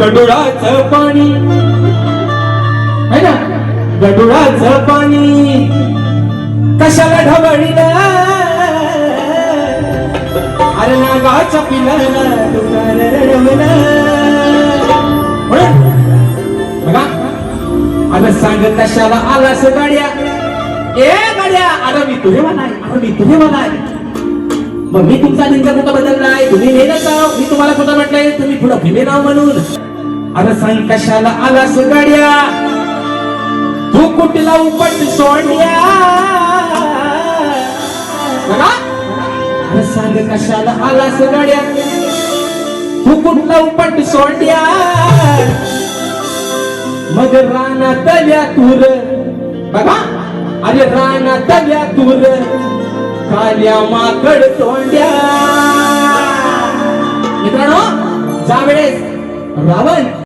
गडुळाचं पाणी है ना, गडुळाचं पाणी कशाला ढवळीला, अरे नागाच्या पिलाला तुकार रडवलं. बघा अगं सांग कशाला आलास गाड्या, ए गाड्या, अरे मी तुझे म्हणाय, अरे मी तुझे म्हणाय. मग मी तुमचा लिंग कुठं बदललाय, तुम्ही नेलं नाव, मी तुम्हाला कुठं म्हटलंय तुम्ही पुढं भीमे नाव म्हणून. अरे सांग कशाला आलास गाड्या, तू कुठला उपट सोंड्या. बघा अरे सांग कशाला आलास गाड्या, तू कुठला उपट सोंड्या. मग रानात व्यातूर, बघा अरे रानात व्यातूर काल्या माकड तोंड्या. मित्रांनो ज्या वेळेस रावण